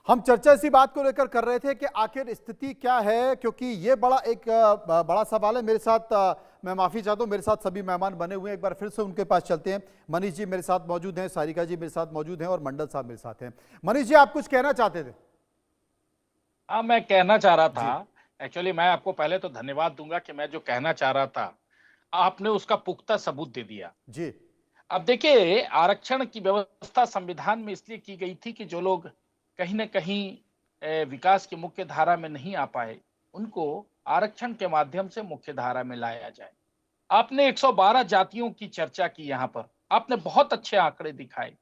हम चर्चा इसी बात को लेकर कर रहे थे कि आखिर स्थिति क्या है, क्योंकि ये बड़ा एक बड़ा सवाल है। मेरे साथ मैं माफी चाहता हूँ, मेरे साथ सभी मेहमान बने हुए हैं, एक बार फिर से उनके पास चलते हैं। मनीष जी मेरे साथ मौजूद हैं, सारिका जी मेरे साथ मौजूद हैं और मंडल साहब मेरे साथ हैं। मनीष जी, आप कुछ कहना चाहते थे? हाँ, मैं कहना चाह रहा जी था। एक्चुअली मैं आपको पहले तो धन्यवाद दूंगा कि मैं जो कहना चाह रहा था आपने उसका पुख्ता सबूत दे दिया। जी अब देखिए, आरक्षण की व्यवस्था संविधान में इसलिए की गई थी कि जो लोग कहीं न कहीं विकास की मुख्य धारा में नहीं आ पाए, उनको आरक्षण के माध्यम से मुख्य धारा में लाया जाए। आपने 112 जातियों की चर्चा की यहाँ पर, आपने बहुत अच्छे आंकड़े दिखाए।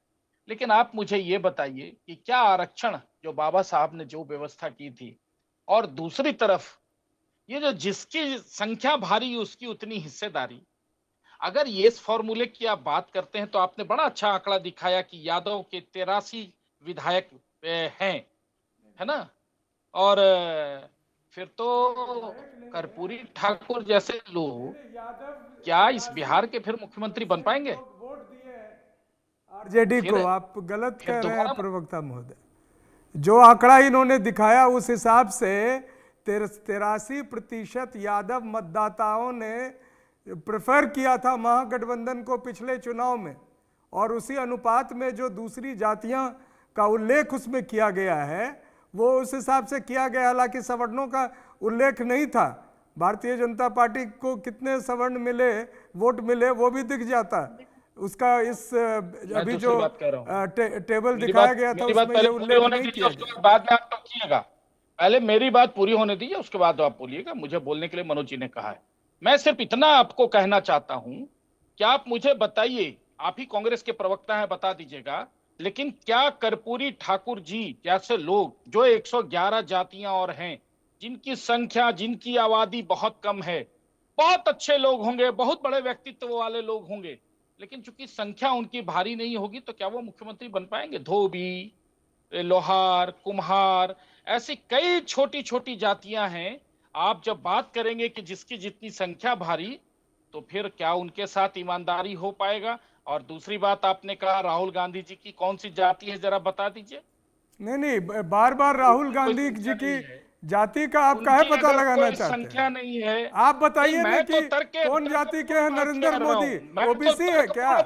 लेकिन आप मुझे ये बताइए कि क्या आरक्षण जो बाबा साहब ने जो व्यवस्था की थी, और दूसरी तरफ ये जो जिसकी संख्या भारी उसकी उतनी हिस्सेदारी, अगर ये इस फॉर्मूले की आप बात करते हैं तो आपने बड़ा अच्छा आंकड़ा दिखाया कि यादव के 83 विधायक हैं, है ना? और फिर तो कर्पूरी ठाकुर जैसे लोग क्या इस बिहार के फिर मुख्यमंत्री बन पाएंगे? आरजेडी फिर को आप गलत फिर कह रहे हैं दोबारा प्रवक्ता महोदय। जो आंकड़ा इन्होंने दिखाया उस हिसाब से 83% यादव मतदाताओं ने प्रेफर किया था महागठबंधन को पिछले चुनाव में, और उसी अनुपात में जो दूसरी जातियां का उल्लेख उसमें किया गया है वो उस हिसाब से किया गया। हालांकि सवर्णों का उल्लेख नहीं था। भारतीय जनता पार्टी को कितने सवर्ण मिले, वोट मिले, वो भी दिख जाता। उसका इस अभी जो टेबल दिखाया गया था उसमें ये उल्लेख नहीं किया गया। बाद में आप टोकिएगा, पहले मेरी बात पूरी होने दीजिए, उसके बाद आप बोलिएगा। मुझे बोलने के लिए मनोज जी ने कहा है। मैं सिर्फ इतना आपको कहना चाहता हूं कि आप मुझे बताइए, आप ही कांग्रेस के प्रवक्ता हैं, बता दीजिएगा, लेकिन क्या कर्पूरी ठाकुर जी जैसे लोग जो 111 जातियां और हैं, जिनकी संख्या, जिनकी आबादी बहुत कम है, बहुत अच्छे लोग होंगे, बहुत बड़े व्यक्तित्व वाले लोग होंगे, लेकिन चूंकि संख्या उनकी भारी नहीं होगी तो क्या वो मुख्यमंत्री बन पाएंगे? धोबी, लोहार, कुम्हार, ऐसी कई छोटी छोटी जातियां हैं। आप जब बात करेंगे कि जिसकी जितनी संख्या भारी, तो फिर क्या उनके साथ ईमानदारी हो पाएगा? और दूसरी बात, आपने कहा राहुल गांधी जी की कौन सी जाति है, जरा बता दीजिए। नहीं, बार बार राहुल गांधी जी की जाति का आप काहे पता लगाना चाहते हैं? संख्या नहीं है, आप बताइए ना कि तो कौन जाति के हैं नरेंद्र मोदी? ओबीसी है क्या?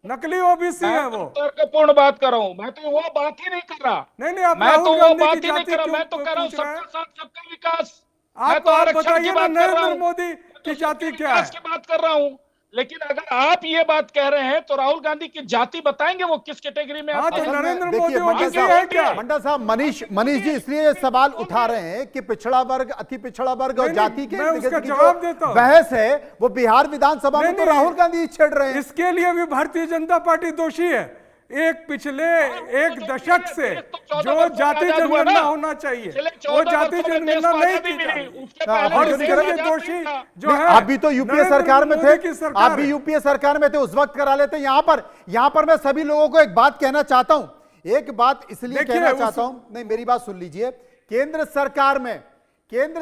नकली ओबीसी है वो? तर्कपूर्ण बात कर रहा हूँ, मैं तो वो बात ही नहीं कर रहा। नहीं, आप मैं तो राहुल वो गांधी बात की ही नहीं जाति कर रहा, क्यों मैं तो कह रहा हूँ पूछ रहे हैं? सबका साथ सबका विकास। आप बताइए ना नरेंद्र मोदी की जाति क्या है? की बात कर रहा हूँ। लेकिन अगर आप ये बात कह रहे हैं तो राहुल गांधी की जाति बताएंगे वो किस कैटेगरी में आते हैं? नरेंद्र मोदी देखिए ओबीसी है क्या? मंडल साहब, मनीष जी इसलिए ये सवाल उठा रहे हैं कि पिछड़ा वर्ग, अति पिछड़ा वर्ग और जाति के जवाब देता हूं। बहस है वो बिहार विधानसभा में तो राहुल गांधी छेड़ रहे हैं। इसके लिए भी भारतीय जनता पार्टी दोषी है। पिछले एक दशक से जो जाति जनगणना होना चाहिए वो जाति जनगणना नहीं की, और इसके लिए दोषी जो है। आप भी तो यूपीए सरकार में थे, आप भी यूपीए सरकार में थे, उस वक्त करा लेते। यहाँ पर मैं सभी लोगों को एक बात कहना चाहता हूं, एक बात इसलिए कहना चाहता हूं, नहीं मेरी बात सुन लीजिए। केंद्र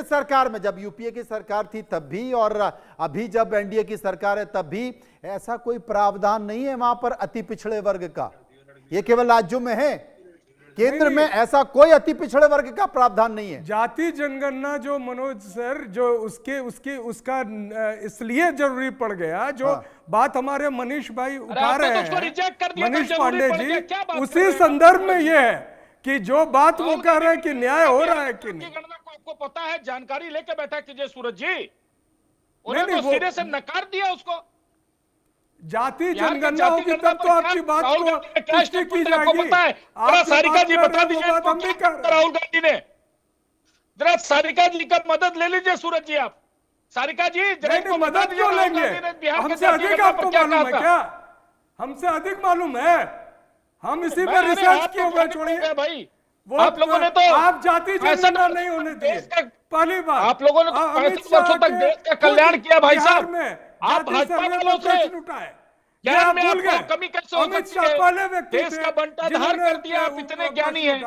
सरकार में जब यूपीए की सरकार थी तब भी, और अभी जब एनडीए की सरकार है तब भी ऐसा कोई प्रावधान नहीं है वहां पर अति पिछड़े वर्ग का। ये केवल राज्यों में है, केंद्र में ऐसा कोई अति पिछड़े वर्ग का प्रावधान नहीं है। जाति जनगणना जो मनोज सर जो उसका इसलिए जरूरी पड़ गया, जो बात हमारे मनीष भाई उठा रहे हैं, मनीष पांडे जी, उसी संदर्भ में ये है कि जो बात वो कह रहे हैं कि न्याय हो रहा है कि नहीं। आपको पता है, जानकारी लेके बैठा कीजिए सूरज जी, उन्होंने तो सिरे से नकार दिया उसको। जाति जनगणना होगी तब तो आपकी बात को पुष्टि की जाएगी। सारिका जी बता दीजिए राहुल गांधी ने, जरा सारिका जी का मदद ले लीजिए सूरज जी। आप सारिका जी नहीं, मदद क्यों लेंगे? हमसे अधिक आपको मालूम है क्या? हमसे अधिक मालूम है, हम इसी पर रिसर्च किए हुए। छोड़िए भाई, वो आप लोगों ने तो आप जाति जनगणना नहीं होने दिए। पहली बात, आप लोगों ने तो 35 वर्षों तक देश का कल्याण किया भाई साहब। आप भाजपा वालों से ज्ञान में आपको कमी कैसे हो सकती है? पहले व्यक्ति देश का बंटाधार कर दिया, आप इतने ज्ञानी हैं।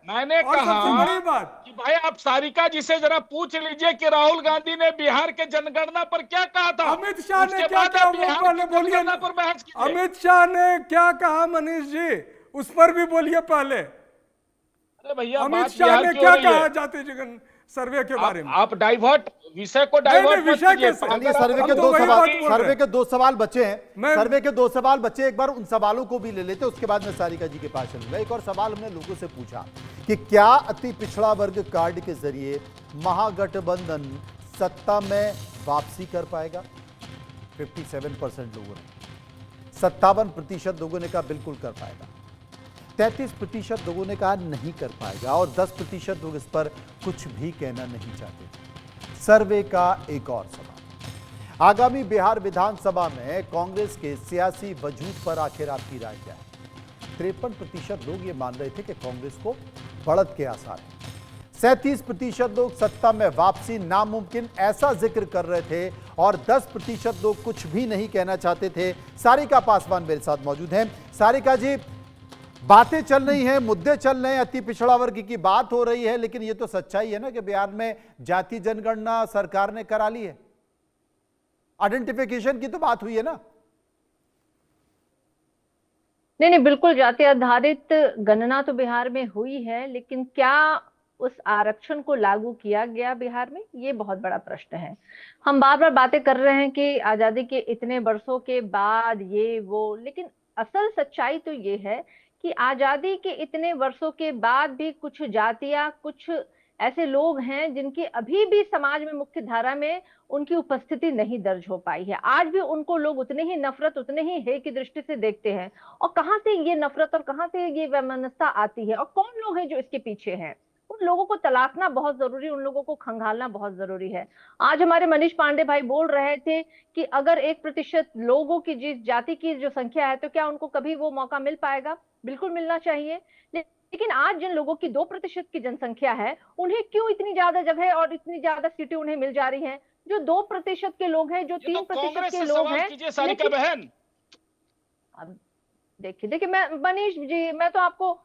मैंने कहा कि भाई आप सारिका जी से जरा पूछ लीजिए कि राहुल गांधी ने बिहार के जनगणना पर क्या कहा था। अमित शाह ने क्या कहा बोलिए पर बहस कीजिए। अमित शाह ने क्या कहा मनीष जी, उस पर भी बोलिए पहले। भैया अमित शाह ने क्या कहा जाति जन सर्वे के बारे में? आप डाइवर्ट विषय को डाइवर्ट विषय के सर्वे के दो सवाल बचे हैं। सर्वे के दो सवाल बचे, एक बार उन सवालों को भी ले लेते, उसके बाद में सारिका जी के पास चलूंगा। एक और सवाल हमने लोगों से पूछा कि क्या अति पिछड़ा वर्ग कार्ड के जरिए महागठबंधन सत्ता में वापसी कर पाएगा? 57% लोगों ने, 57% लोगों ने कहा बिल्कुल कर पाएगा, 33% लोगों ने कहा नहीं कर पाएगा और 10% लोग इस पर कुछ भी कहना नहीं चाहते। सर्वे का एक और सवाल, आगामी बिहार विधानसभा में कांग्रेस के सियासी वजूद पर आखिर आपकी राय क्या है? 53% लोग ये मान रहे थे कि कांग्रेस को बढ़त के आसार हैं, 37% लोग सत्ता में वापसी नामुमकिन ऐसा जिक्र कर रहे थे और 10% लोग कुछ भी नहीं कहना चाहते थे। सारिका पासवान मेरे साथ मौजूद हैं। सारिका जी, बातें चल रही हैं, मुद्दे चल रहे हैं, अति पिछड़ा वर्ग की बात हो रही है, लेकिन यह तो सच्चाई है ना कि बिहार में जाति जनगणना सरकार ने करा ली है, आइडेंटिफिकेशन की तो बात हुई है ना? नहीं, बिल्कुल जाति आधारित गणना तो बिहार में हुई है, लेकिन क्या उस आरक्षण को लागू किया गया बिहार में, ये बहुत बड़ा प्रश्न है। हम बार बार बातें कर रहे हैं कि आजादी के इतने वर्षों के बाद ये वो, लेकिन असल सच्चाई तो ये है कि आजादी के इतने वर्षों के बाद भी कुछ जातियां, कुछ ऐसे लोग हैं जिनकी अभी भी समाज में मुख्य धारा में उनकी उपस्थिति नहीं दर्ज हो पाई है। आज भी उनको लोग उतने ही नफरत, उतने ही हे की दृष्टि से देखते हैं। और कहां से ये नफरत और कहां से ये वैमनस्यता आती है और कौन लोग हैं जो इसके पीछे हैं, उन लोगों को तलाशना बहुत जरूरी, उन लोगों को खंगालना बहुत जरूरी है। आज हमारे मनीष पांडे भाई बोल रहे थे कि अगर 1% लोगों की जिस जाति की जो संख्या है तो क्या उनको कभी वो मौका मिल पाएगा? बिल्कुल मिलना चाहिए। लेकिन आज जिन लोगों की 2% की जनसंख्या है, उन्हें क्यों इतनी ज्यादा जगह और इतनी ज्यादा सीटें उन्हें मिल जा रही हैं? जो 2% के लोग हैं, जो 3% के लोग हैं। अब देखिए मनीष जी, मैं तो आपको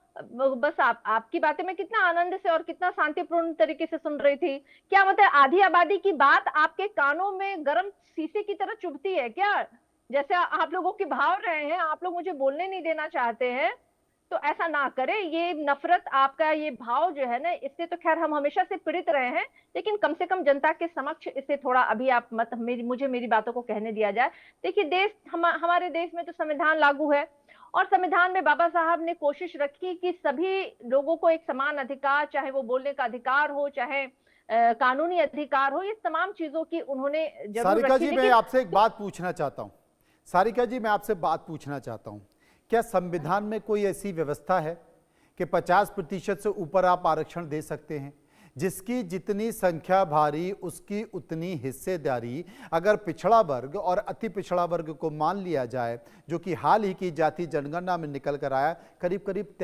बस आपकी बातें मैं कितना आनंद से और कितना शांतिपूर्ण तरीके से सुन रही थी। क्या मतलब आधी आबादी की बात आपके कानों में गर्म शीशे की तरह चुभती है क्या? जैसे आप लोगों के भाव रहे हैं, आप लोग मुझे बोलने नहीं देना चाहते हैं, तो ऐसा ना करें। ये नफरत, आपका ये भाव जो है ना, इससे तो खैर हम हमेशा से पीड़ित रहे हैं, लेकिन कम से कम जनता के समक्ष इसे थोड़ा अभी आप मुझे मेरी बातों को कहने दिया जाए। देखिए हमारे देश में तो संविधान लागू है और संविधान में बाबा साहब ने कोशिश रखी कि सभी लोगों को एक समान अधिकार, चाहे वो बोलने का अधिकार हो, चाहे कानूनी अधिकार हो, ये तमाम चीजों की उन्होंने जरूर सारिका रखी। जी, मैं आपसे एक बात पूछना चाहता हूँ। सारिका जी, मैं आपसे बात पूछना चाहता हूँ, क्या संविधान में कोई ऐसी व्यवस्था है कि 50% से ऊपर आप आरक्षण दे सकते हैं? जिसकी जितनी संख्या भारी उसकी उतनी हिस्सेदारी अगर पिछड़ा वर्ग और अति पिछड़ा वर्ग को मान लिया जाए, जो कि हाल ही की जाति जनगणना में निकल कर आया, करीब करीब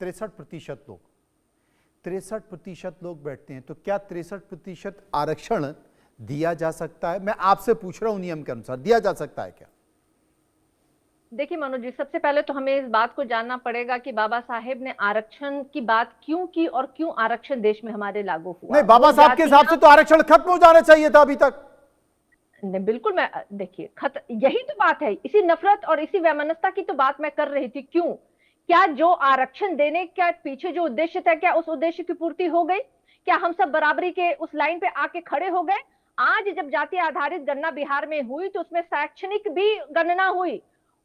63% लोग बैठते हैं, तो क्या 63% आरक्षण दिया जा सकता है? मैं आपसे पूछ रहा हूं, नियम के अनुसार दिया जा सकता है क्या? देखिए मनोज जी, सबसे पहले तो हमें इस बात को जानना पड़ेगा कि बाबा साहेब ने आरक्षण की बात क्यों की और क्यों आरक्षण देश में हमारे लागू हुआ। नहीं, बाबा साहब के हिसाब से तो आरक्षण खत्म हो जाना चाहिए था अभी तक। नहीं, बिल्कुल। मैं देखिए यही तो बात है, इसी नफरत और इसी वैमनस्यता की तो बात मैं कर रही थी। क्यों? क्या जो आरक्षण देने के पीछे जो उद्देश्य था, क्या उस उद्देश्य की पूर्ति हो गई? क्या हम सब बराबरी के उस लाइन पे आके खड़े हो गए? आज जब जाति आधारित गणना बिहार में हुई तो उसमें शैक्षणिक भी गणना हुई,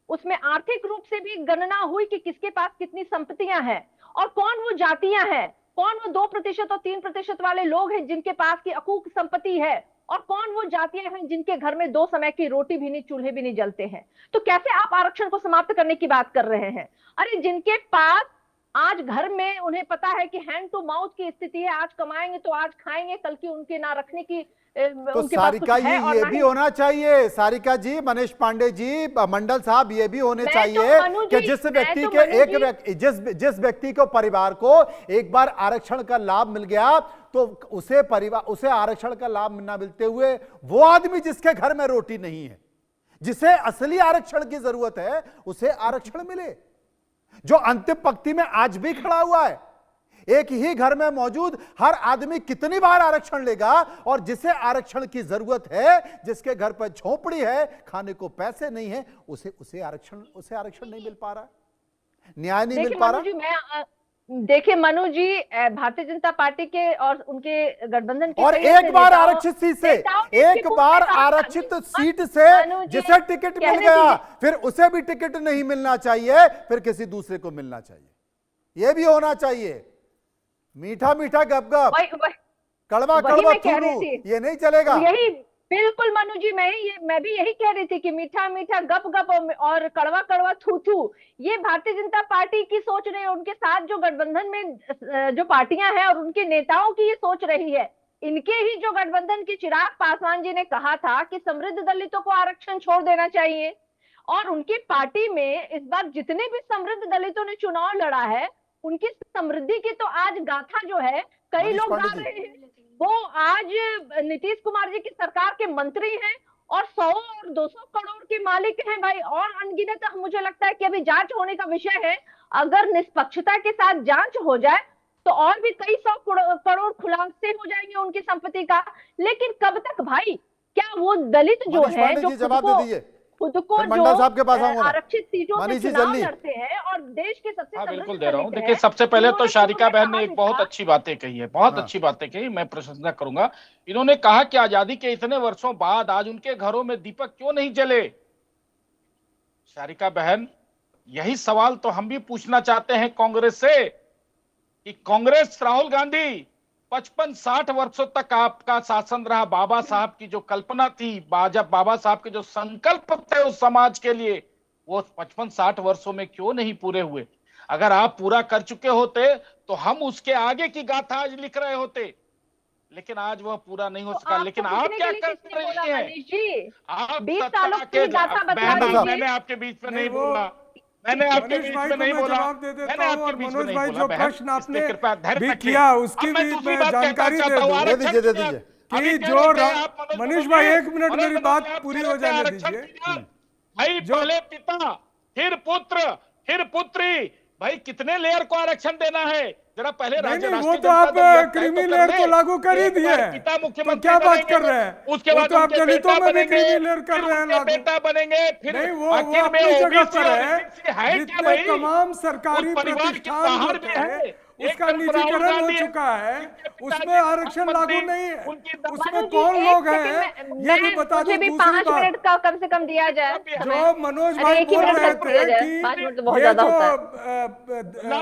उसमें आर्थिक रूप से भी गणना हुई कि किसके पास कितनी संपत्तियां हैं और कौन वो जातियां हैं, कौन वो 2% और 3% वाले लोग हैं जिनके पास की अकूक संपत्ति है, और कौन वो जातियां हैं जिनके घर में 2 समय की रोटी भी नहीं, चूल्हे भी नहीं जलते हैं। तो कैसे आप आरक्षण को समाप्त करने की बात कर रहे हैं? अरे जिनके पास आज घर में उन्हें पता है कि हैंड टू माउथ की स्थिति है, आज कमाएंगे तो आज खाएंगे, कल की उनके ना रखने की तो सारिका जी ये भी होना चाहिए, सारिका जी, मनीष पांडे जी, मंडल साहब, ये भी होने चाहिए कि जिस व्यक्ति को परिवार को एक बार आरक्षण का लाभ मिल गया तो उसे आरक्षण का लाभ न मिलते हुए वो आदमी जिसके घर में रोटी नहीं है, जिसे असली आरक्षण की जरूरत है, उसे आरक्षण मिले। जो अंतिम पंक्ति में आज भी खड़ा हुआ है, एक ही घर में मौजूद हर आदमी कितनी बार आरक्षण लेगा, और जिसे आरक्षण की जरूरत है, जिसके घर पर झोपड़ी है, खाने को पैसे नहीं है, उसे आरक्षण नहीं मिल पा रहा, न्याय नहीं मिल पा रहा। देखिए मनु जी, भारतीय जनता पार्टी के और उनके गठबंधन के और एक बार आरक्षित सीट से, एक बार आरक्षित सीट से जिसे टिकट मिल गया फिर उसे भी टिकट नहीं मिलना चाहिए, फिर किसी दूसरे को मिलना चाहिए, यह भी होना चाहिए। मीठा मीठा गपगप, कड़वा कड़वा थू, ये नहीं चलेगा। यही बिल्कुल मनु जी, मैं भी यही कह रही थी कि मीठा मीठा गप गप और कड़वा कड़वा थू थू, ये भारतीय जनता पार्टी की सोच रही है। उनके साथ जो गठबंधन में जो पार्टियां हैं और उनके नेताओं की ये सोच रही है। इनके ही जो गठबंधन के चिराग पासवान जी ने कहा था कि समृद्ध दलितों को आरक्षण छोड़ देना चाहिए, और उनकी पार्टी में इस बार जितने भी समृद्ध दलितों ने चुनाव लड़ा है, उनकी समृद्धि की तो आज गाथा जो है कई लोग गा रहे हैं। वो आज नीतीश कुमार जी की सरकार के मंत्री हैं और 100 और 200 करोड़ के मालिक हैं भाई, और अनगिनत। मुझे लगता है कि अभी जांच होने का विषय है, अगर निष्पक्षता के साथ जांच हो जाए तो और भी कई 100 करोड़ खुलासे हो जाएंगे उनकी संपत्ति का। लेकिन कब तक भाई, क्या वो दलित जो है जो खुद को जो आरक्षित सीटों में चुनाव लड़ते हैं और देश के सबसे बिल्कुल दे रहा हूँ। देखिए, सबसे पहले तो शारिका बहन ने एक बहुत अच्छी बातें कही है, बहुत अच्छी बातें कही, मैं प्रशंसा करूंगा। इन्होंने कहा कि आजादी के इतने वर्षों बाद आज उनके घरों में दीपक क्यों नहीं जले। शारिका बहन, यही सवाल तो हम भी पूछना चाहते हैं कांग्रेस से कि कांग्रेस, राहुल गांधी, 55-60 वर्षों तक आपका शासन रहा। बाबा साहब की जो कल्पना थी, जब बाबा साहब के जो संकल्प थे उस समाज के लिए, वो 55-60 वर्षों में क्यों नहीं पूरे हुए। अगर आप पूरा कर चुके होते तो हम उसके आगे की गाथा आज लिख रहे होते, लेकिन आज वह पूरा नहीं हो सका। लेकिन आप क्या कर रही हैं? आप 20 सालों की गाथा बता रही हैं। मैंने आपके बीच में नहीं बोला, मैंने आपके बीच में नहीं बोला। जवाब दे देता हूं, और मनोज भाई जो प्रश्न आपने भी किया उसकी भी जानकारी दे दीजिए कि जो मनीष भाई, 1 मिनट मेरी बात पूरी हो जाने दीजिए। भाई पहले पिता, फिर पुत्र, फिर पुत्री, भाई कितने लेयर को आरक्षण देना है जरा पहले। नहीं, वो तो आप क्रीमी लेयर को लागू कर ही दिए, तो क्या बात कर रहे हैं? उसके बाद तो आप दलितों में भी क्रीमी लेयर कर रहे हैं लागू। बेटा बनेंगे, फिर नहीं, वो अपनी जगह पर है। जितने तमाम सरकारी प्रतिष्ठान है उसका निजीकरण हो चुका है, उसमें आरक्षण लागू नहीं है। उसमें कौन लोग हैं ये भी बता दो। दूसरी 5 मिनट का कम से कम दिया जाए। जो मनोज भाई बोल रहे थे कि ये जो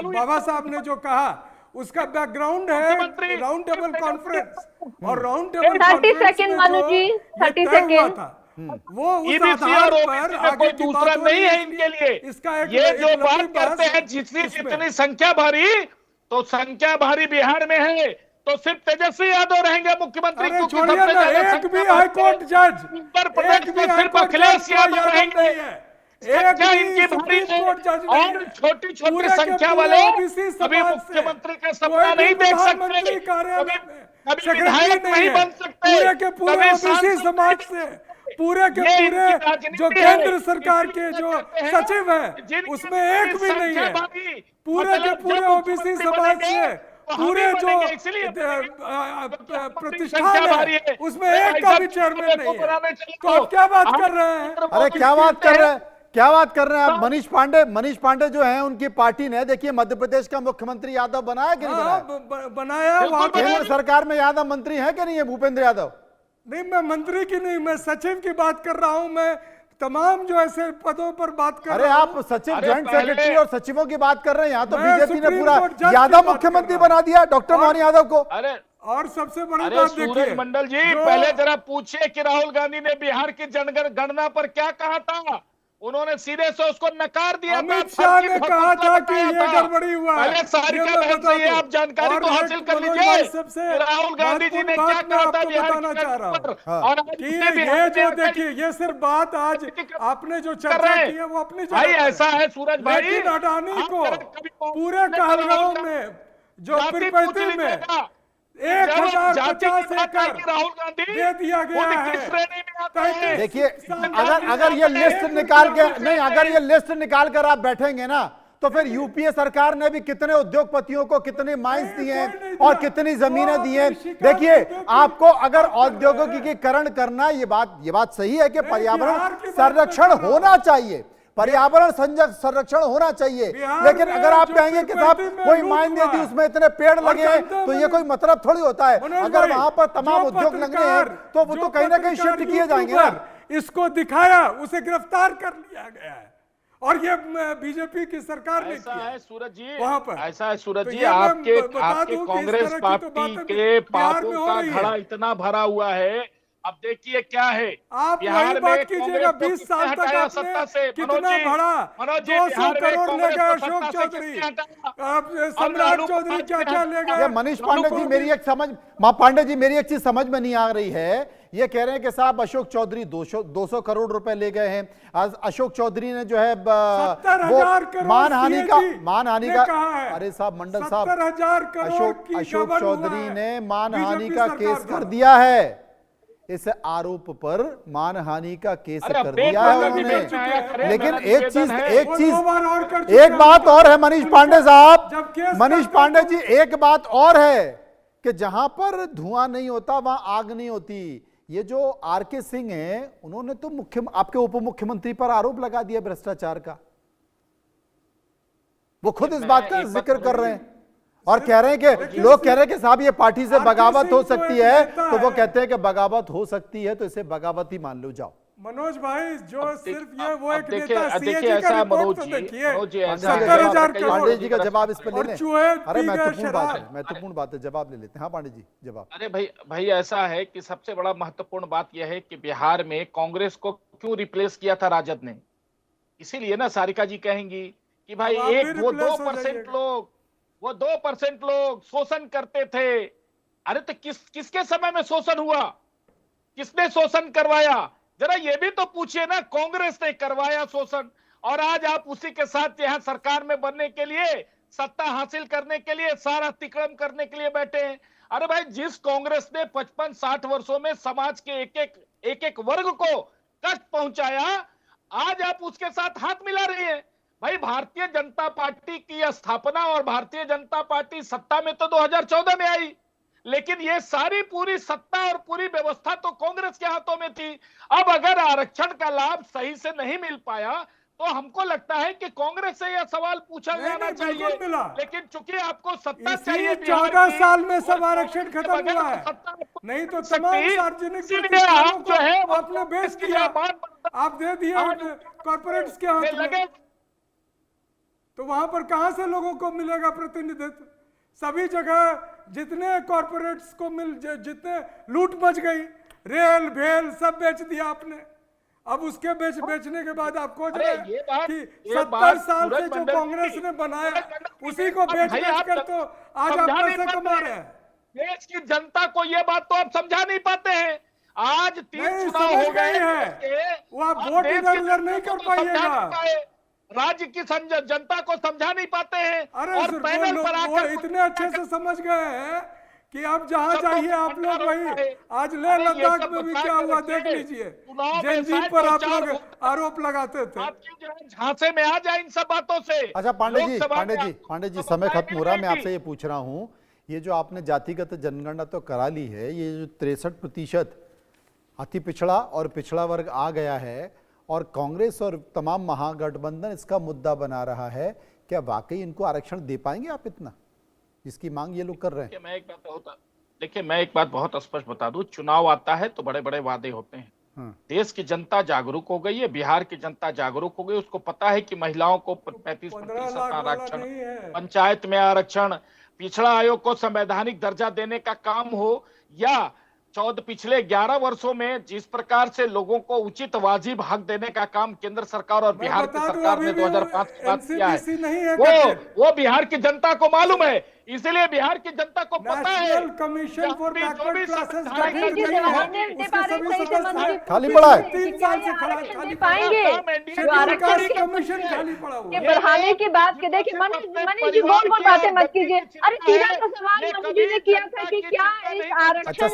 बाबा साहब ने जो कहा उसका बैकग्राउंड है राउंड टेबल कॉन्फ्रेंस, और राउंड टेबल 30 सेकंड मनु जी, 30 सेकंड वो उस आधार पर आगे दूसरा नहीं है इनके लिए। इसका ये जो बात करते हैं जितनी संख्या भारी, तो संख्या भारी बिहार में है तो सिर्फ तेजस्वी यादव रहेंगे मुख्यमंत्री। छोड़िए ना, एक भी हाईकोर्ट जज, उत्तर प्रदेश में सिर्फ अखिलेश यादव रहेंगे। एक इनकी भारी और छोटी छोटी संख्या वाले कभी मुख्यमंत्री का सपना नहीं देख सकते, कभी विधायक नहीं बन सकते, पूरे के पूरे ओबीसी समाज से, पूरे के पूरे जो केंद्र सरकार के जो सचिव हैं उसमें एक भी नहीं है। पूरे के पूरे ओबीसी समाज से पूरे जो प्रतिष्ठान है उसमें एक का भी चेयरमैन नहीं है। तो आप क्या बात कर रहे हैं? अरे क्या बात कर रहे हैं, क्या बात कर रहे हैं आप? मनीष पांडे जो हैं उनकी पार्टी ने, देखिए, मध्य प्रदेश का मुख्यमंत्री यादव बनाया कि नहीं बनाया? केंद्र सरकार में यादव मंत्री है कि नहीं है भूपेंद्र यादव? नहीं, मैं मंत्री की नहीं, मैं सचिव की बात कर रहा हूं। मैं तमाम जो ऐसे पदों पर बात कर रहा हूं। आप सचिव, जॉइंट सेक्रेटरी और सचिवों की बात कर रहे हैं। यहाँ तो बीजेपी ने पूरा यादव मुख्यमंत्री बना दिया, डॉक्टर मोहन यादव को। अरे और सबसे बड़ी बात देखिए मंडल जी, पहले जरा पूछिए कि राहुल गांधी ने बिहार की जनगणना पर क्या कहा था। उन्होंने सीधे से उसको नकार दिया। अमित शाह ने कहा था कि ये गड़बड़ी हुआ है। आप जानकारी तो हासिल कर लीजिए। राहुल गांधी जी ने क्या कहा था बताना चाह रहा हूँ। और ये जो देखिए, ये सिर्फ बात आज आपने जो चर्चा की है वो अपनी भाई ऐसा है सूरज भाई, लेकिन अडानी को पूरे कहलगांव में जो पीरपैंती में 1050 एकड़ राहुल गांधी दे दिया गया है। देखिए, अगर ये लिस्ट निकाल के नहीं, अगर ये लिस्ट निकाल कर आप बैठेंगे ना, तो फिर यूपीए सरकार ने भी कितने उद्योगपतियों को कितने माइंस दिए हैं और कितनी जमीनें दी हैं। देखिए, आपको अगर औद्योगिकीकरण करना, ये बात सही है कि पर्यावरण संरक्षण होना चाहिए, पर्यावरण संरक्षण होना चाहिए। लेकिन अगर आप कहेंगे कि साहब कोई मायने दी उसमें इतने पेड़ लगे हैं, तो ये कोई मतलब थोड़ी होता है। अगर वहां पर तमाम उद्योग लगने हैं तो वो तो कहीं ना कहीं शिफ्ट किए जाएंगे ना। इसको दिखाया, उसे गिरफ्तार कर लिया गया है, और ये बीजेपी की सरकार ने ऐसा है सूरज जी, वहां पर। ऐसा है सूरज तो जी, ये आपके बता दूं कि कांग्रेस इस तरह की पार्टी तो बातें के बिहार में पापों हो का रही है। घड़ा इतना भरा हुआ है। अब देखिए क्या है, आप बिहार वही बात में कीजिएगा, कांग्रेस को 20 साल किसने तक हटाया आपने सत्ता से? कितना मनोज जी, बड़ा मनोज जी, 200 बिहार में करोड़ ले कांग्रेस गए को अशोक सत्ता से चौधरी, किसने हटाया? आप और सम्राट लालू चौधरी प्रसाद क्या क्या ले गए। ये मनीष पांडे जी मेरी एक समझ, पांडे जी मेरी एक चीज समझ में नहीं आ रही है। ये कह रहे हैं कि साहब अशोक चौधरी 200 करोड़ रुपए ले गए हैं। आज अशोक चौधरी ने जो है 70,000 करोड़ मानहानि का कहा है। अरे साहब मंडल साहब, 70,000 करोड़ की अशोक गबन हुआ चौधरी है ने मानहानि बीजेपी का सरकार केस कर द्वारा। दिया है। इस आरोप पर मानहानि का केस कर दिया है उन्होंने। लेकिन एक बात और है मनीष पांडे साहब, मनीष पांडे जी एक बात और है कि जहां पर धुआं नहीं होता वहां आग नहीं होती। ये जो आरके सिंह हैं, उन्होंने तो आपके उप मुख्यमंत्री पर आरोप लगा दिया भ्रष्टाचार का। वो खुद इस बात का जिक्र कर रहे हैं और कह रहे हैं कि लोग कह रहे हैं कि साहब ये पार्टी से बगावत हो सकती है, तो वो कहते हैं कि बगावत हो सकती है तो इसे बगावत ही मान लो जाओ। मनोज भाई जो सिर्फ ये वो एक देखिए नेता देखिए सीएजी का ऐसा रिपोर्ट मनोज तो जी, देखिए, मनोज जी ऐसा 70,000 करोड़। पांडे जी का जवाब इस पर ले और लें। चूहे अरे पी गए महत्वपूर्ण बात है, शराब। महत्वपूर्ण बात है, जवाब ले लेते हैं। हाँ पांडे जी जवाब। अरे भाई ऐसा है कि सबसे बड़ा महत्वपूर्ण बात यह है कि बिहार में कांग्रेस को क्यों रिप्लेस किया था राजद ने। इसीलिए ना सारिका जी कहेंगी कि भाई अब आप भी वो replace हो 2% लोग शोषण करते थे। अरे तो किसके समय में शोषण हुआ, किसने शोषण करवाया, जरा ये भी तो पूछिए ना। कांग्रेस ने करवाया शोषण, और आज आप उसी के साथ यहाँ सरकार में बनने के लिए, सत्ता हासिल करने के लिए, सारा अतिक्रमण करने के लिए बैठे हैं। अरे भाई जिस कांग्रेस ने 55-60 वर्षों में समाज के एक वर्ग को कष्ट पहुंचाया, आज आप उसके साथ हाथ मिला रही हैं। भाई भारतीय जनता पार्टी की स्थापना और भारतीय जनता पार्टी सत्ता में तो 2014 में आई, लेकिन ये सारी पूरी सत्ता और पूरी व्यवस्था तो कांग्रेस के हाथों में थी। अब अगर आरक्षण का लाभ सही से नहीं मिल पाया तो हमको लगता है कि कांग्रेस से यह सवाल पूछा जाना चाहिए। लेकिन चूंकि आपको सत्ता चाहिए, 14 साल में सब आरक्षण खत्म हुआ है, नहीं तो तमाम सार्वजनिक आप जो है आपने बेच दिया, आप दे दिए कॉर्पोरेट्स के हाथ में, तो वहां पर कहां से लोगों को मिलेगा प्रतिनिधित्व। सभी जगह जितने कॉर्पोरेट्स को जितने लूट मच गई, रेल भेल सब बेच दिया आपने। अब उसके बेचने के बाद आप खोज रहे हैं कि 70 साल से जो कांग्रेस ने बनाया उसी को बेच कर तो आज आप पैसे कमा रहे हैं। देश की जनता को ये बात तो आप समझा नहीं पाते हैं। आज 3 चुनाव हो गए हैं, वो आप वोट इधर उधर नहीं कर पाइएगा, राज्य की जनता को समझा नहीं पाते हैं। अरे और पैनल पर आकर इतने अच्छे से समझ गए हैं कि अब जहां चाहिए आप लोग वही। आज ले लद्दाख में भी क्या हुआ देख लीजिए, जंजीर पर आप लोग आरोप लगाते थे। झांसे में आ जाए इन सब बातों से। अच्छा पांडे जी समय खत्म हो रहा है, मैं आपसे ये पूछ रहा हूँ, ये जो आपने जातिगत जनगणना तो करा ली है, ये जो 63% अति पिछड़ा और पिछड़ा वर्ग आ गया है और कांग्रेस और तमाम महागठबंधन इसका मुद्दा बना रहा है, क्या वाकई इनको आरक्षण दे पाएंगे आप इतना, जिसकी मांग ये लोग कर रहे हैं? मैं एक बात बहुत स्पष्ट बता दूं, चुनाव आता है तो बड़े बड़े वादे होते हैं। देश की जनता जागरूक हो गई है, बिहार की जनता जागरूक हो गई, उसको पता है कि महिलाओं को 35% आरक्षण, पंचायत में आरक्षण, पिछड़ा आयोग को संवैधानिक दर्जा देने का काम हो, या पिछले 11 वर्षों में जिस प्रकार से लोगों को उचित वाजिब हक देने का काम केंद्र सरकार और बिहार की सरकार ने 2005 के बाद किया है, वो बिहार की जनता को मालूम है। इसलिए बिहार की जनता को पता है कमीशन फॉर बैकवर्ड क्लासेस खाली पड़ा है, 3 साल से खाली पाएंगे कमीशन खाली पड़ा हुआ बढ़ाने की बात के। देखिए मनीष जी गोल गोल बातें मत कीजिए। अरे सीधा सा सवाल मनीष जी ने किया था कि क्या इस आरक्षण। अच्छा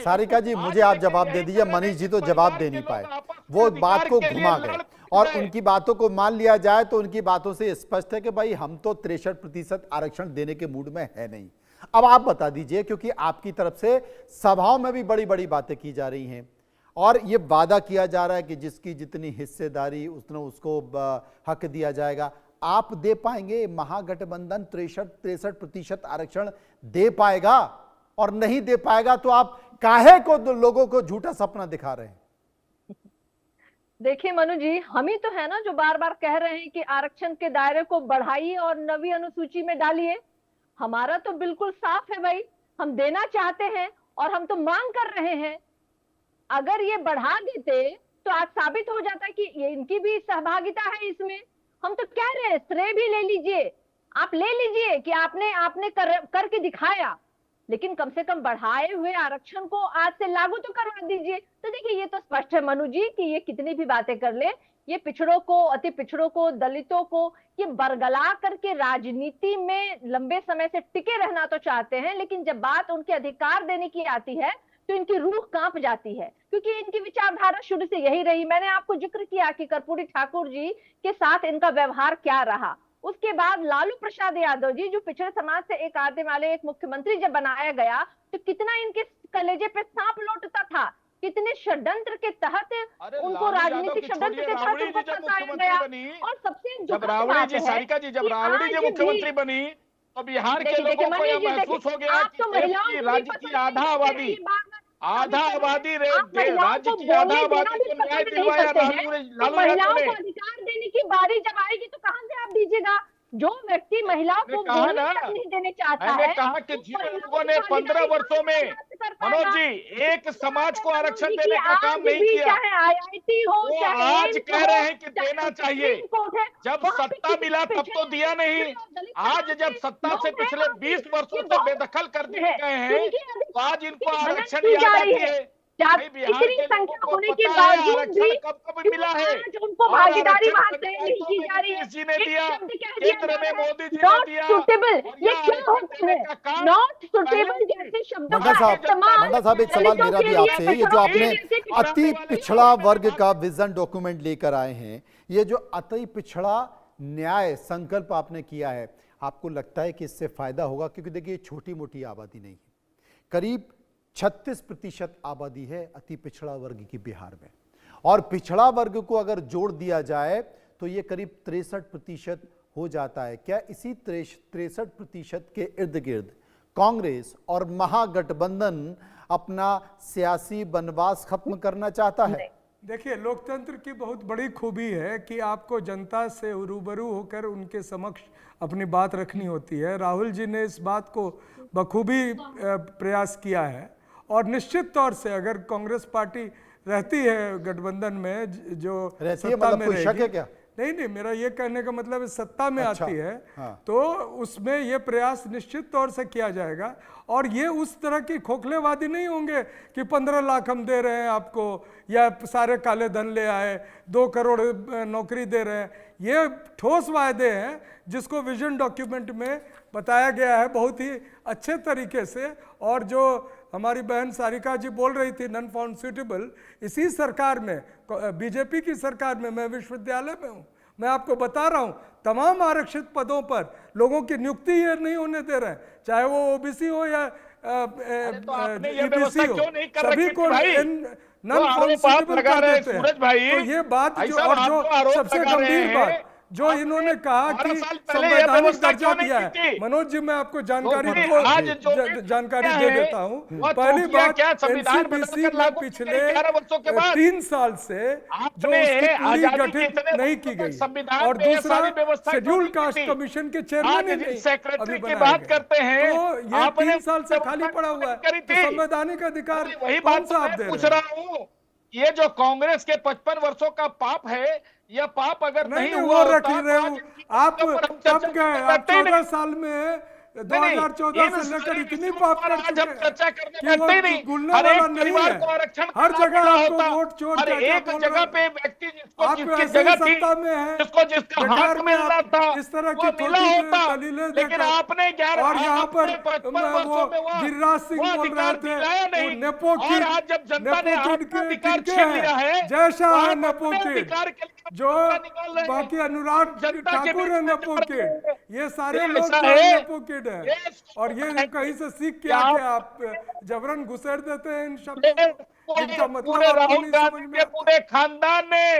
सारिका जी मुझे आप जवाब दे दीजिए, मनीष जी तो जवाब दे नहीं पाए, वो बात को घुमा गए और उनकी बातों को मान लिया जाए तो उनकी बातों से स्पष्ट है कि भाई हम तो 63% आरक्षण देने के मूड में है नहीं। अब आप बता दीजिए, क्योंकि आपकी तरफ से सभाओं में भी बड़ी बड़ी बातें की जा रही हैं, और ये वादा किया जा रहा है कि जिसकी जितनी हिस्सेदारी उतना उसको हक दिया जाएगा। आप दे पाएंगे? महागठबंधन 63% आरक्षण दे पाएगा? और नहीं दे पाएगा तो आप काहे को लोगों को झूठा सपना दिखा रहे हैं? देखिए मनु जी, हम ही तो है ना जो बार बार कह रहे हैं कि आरक्षण के दायरे को बढ़ाइए और नवी अनुसूची में डालिए। हमारा तो बिल्कुल साफ है भाई, हम देना चाहते हैं और हम तो मांग कर रहे हैं। अगर ये बढ़ा देते तो आज साबित हो जाता कि ये इनकी भी सहभागिता है इसमें। हम तो कह रहे हैं श्रेय भी ले लीजिए, आप ले लीजिए कि आपने करके दिखाया, लेकिन कम से कम बढ़ाए हुए आरक्षण को आज से लागू तो करवा दीजिए। तो देखिए ये तो स्पष्ट है मनु जी कि ये कितनी भी बातें कर ले, ये पिछड़ों को, अति पिछड़ों को, दलितों को ये बरगला करके राजनीति में लंबे समय से टिके रहना तो चाहते हैं, लेकिन जब बात उनके अधिकार देने की आती है तो इनकी रूह कांप जाती है, क्योंकि इनकी विचारधारा शुरू से यही रही। मैंने आपको जिक्र किया कि कर्पूरी ठाकुर जी के साथ इनका व्यवहार क्या रहा। उसके बाद लालू प्रसाद यादव जी, जो पिछड़े समाज से एक आने वाले एक मुख्यमंत्री जब बनाया गया तो कितना इनके कलेजे पे सांप लौटता था, कितने षड्यंत्र के तहत उनको राजनीतिक षड्यंत्र के तहत उनको फंसाया गया। और सबसे जब रावड़ी जी, सारिका जी, जब रावड़ी जी मुख्यमंत्री बनी तो बिहार के लोगों को यह महसूस हो गया कि राज्य की आधा आबादी राज्य की आधा आबादी को न्याय दिलवाया लालू महिलाओं को अधिकार देने की बारी जब आएगी तो कहां से आप दीजिएगा? जो व्यक्ति महिलाओं को नहीं देने चाहता है, कहा कि जिन लोगों ने 15 वर्षों में मनोज जी एक समाज को आरक्षण देने का काम नहीं किया, चाहे IIT हो, वो आज कह रहे हैं कि देना चाहिए। जब सत्ता मिला तब तो दिया नहीं, आज जब सत्ता से पिछले 20 वर्षों से बेदखल कर दिए गए हैं तो आज इनको आरक्षण याद आती है। इतनी संख्या होने के बावजूद भी कब मिला है उनको भागीदारी वहां से नहीं की जा रही है। किसी ने दिया, केंद्र में मोदी जी ने नॉट दिया। सुटेबल, ये क्या होता है? नॉट सुटेबल जैसे शब्दों का इस्तेमाल। मंडा साहब, एक सवाल मेरा भी आपसे, ये जो आपने अति पिछड़ा वर्ग का विजन डॉक्यूमेंट लेकर आए हैं, ये जो अति पिछड़ा न्याय संकल्प आपने किया है, आपको लगता है कि इससे फायदा होगा? क्योंकि देखिए छोटी मोटी आबादी नहीं है, करीब 36% आबादी है अति पिछड़ा वर्ग की बिहार में, और पिछड़ा वर्ग को अगर जोड़ दिया जाए तो ये करीब 63% हो जाता है। क्या इसी 63% के इर्द गिर्द कांग्रेस और महागठबंधन अपना सियासी वनवास खत्म करना चाहता है? देखिए, लोकतंत्र की बहुत बड़ी खूबी है कि आपको जनता से रूबरू होकर उनके समक्ष अपनी बात रखनी होती है। राहुल जी ने इस बात को बखूबी प्रयास किया है, और निश्चित तौर से अगर कांग्रेस पार्टी रहती है गठबंधन में, जो सत्ता में कोई शक है क्या? नहीं, मेरा ये कहने का मतलब है सत्ता में अच्छा, आती है हाँ। तो उसमें ये प्रयास निश्चित तौर से किया जाएगा। और ये उस तरह की खोखलेवादी नहीं होंगे कि 15 लाख हम दे रहे हैं आपको, या सारे काले धन ले आए, 2 करोड़ नौकरी दे रहे हैं। ये ठोस वायदे हैं जिसको विजन डॉक्यूमेंट में बताया गया है बहुत ही अच्छे तरीके से। और जो हमारी बहन सारिका जी बोल रही थी नॉन फाउंड सूटेबल, इसी सरकार में, बीजेपी की सरकार में, मैं विश्वविद्यालय में हूँ, मैं आपको बता रहा हूँ तमाम आरक्षित पदों पर लोगों की नियुक्ति ये नहीं होने दे रहे हैं, चाहे वो ओबीसी हो या ईबीसी हो, सभी को नॉन फाउंड सूटेबल कर देते हैं। तो ये बात जो सबसे गंभीर बात जो इन्होंने कहा कि संवैधानिक दर्जा दिया है, मनोज जी मैं आपको जानकारी दे देता हूँ। पहली बात, एनसीपीसी में पिछले 3 साल से जो उसकी पूरी गठित नहीं की गई, और दूसरा शेड्यूल कास्ट कमीशन के चेयरमैन अभी बनाए गए, तो ये 3 साल से खाली पड़ा हुआ है। तो संवैधानिक अधिकार कौन सा आप दे रहे हैं? ये जो कांग्रेस के 55 वर्षों का पाप है, यह पाप अगर नहीं हुआ रख रहे हो आप, तब गए आप 14 साल में 2014 से लेकर इतनी पाप कर चुके कि वो गुलने वाला नहीं है। हर जगह आपको वोट चोर एक जगह पे व्यक्ति आप सत्ता में है, बिहार में इस तरह की दलीलें लेकिन आपने और यहाँ पर वो गिरिराज सिंह बोल रहे थे नेपो किड है, जय शाह है नेपो किड, जो बाकी अनुराग ठाकुर है नेपो किड, ये सारे लोग नेपो किड है। और ये कहीं से सीख के आके आप जबरन घुसेड़ देते हैं इन शब्दों को। जिनका मतलब पूरे आपको राहुल नहीं समझ गांधी में के आता। पूरे खानदान ने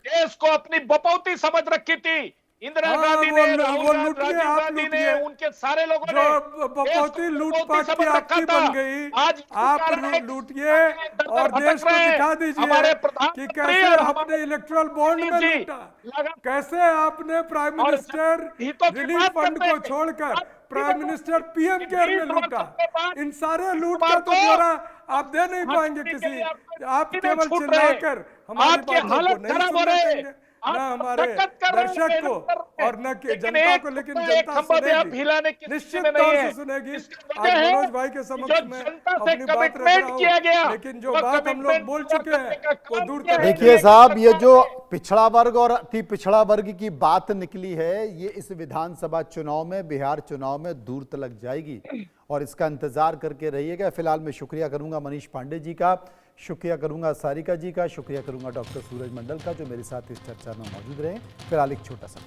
देश को अपनी बपौती समझ रखी थी। इंदिरा हाँ, गांधी वो ने, लूटिए, राजीव आप गांधी ने, लूटिए। उनके सारे लोगों जो ने बपौती लूटपाट की समझ रखा आपकी था। बन गई, आज आप लूटिए और देश को दिखा दीजिए हमारे कि प्रधानमंत्री कैसे और आपने हमारे इलेक्ट्रल बॉन्ड में जी लूटा, लगा कैसे आपने प्राइम और मिनिस्टर हितों की रिलीफ बात फंड करते को हैं। छोड़कर अब प्राइम मिनिस्टर पीएम केयर में 20 लूटा। वर्षों के बाद इन सारे लूट कुमार का तो को ब्यौरा आप दे नहीं पाएंगे हटाने के किसी, लिए आप नहीं केवल छूट रहे। चिल्लाकर हमारी आपकी बातों को हालत नहीं खराब हो सुनने रही है। देंगे, आप न हमारे मशक्कत कर रहे हैं, दर्शक मेहनत को कर रहे हैं। और न कि लेकिन जनता एक को, लेकिन खंभा, एक जनता खंभा भी आप सुनेगी, हिलाने की निश्चित स्थिति में नहीं तौर है। से सुनेगी। इसकी आज वजह है मनोज भाई के समक्ष जो में जनता से अपनी बात रख कमिटमेंट रहा किया गया, हूँ, लेकिन जो वो बात हम लोग कमिटमेंट बोल पूरा चुके करने हैं का वो काम दूर किया तक है। देखिए साहब, ये जो पिछड़ा वर्ग और अति पिछड़ा वर्ग की बात निकली है, ये इस विधानसभा चुनाव में, बिहार चुनाव में दूर तक जाएगी और इसका इंतजार करके रहिएगा। फिलहाल मैं शुक्रिया करूंगा मनीष पांडे जी का, शुक्रिया करूंगा सारिका जी का, शुक्रिया करूंगा डॉक्टर सूरज मंडल का, जो मेरे साथ इस चर्चा में मौजूद रहे। फिलहाल एक छोटा सा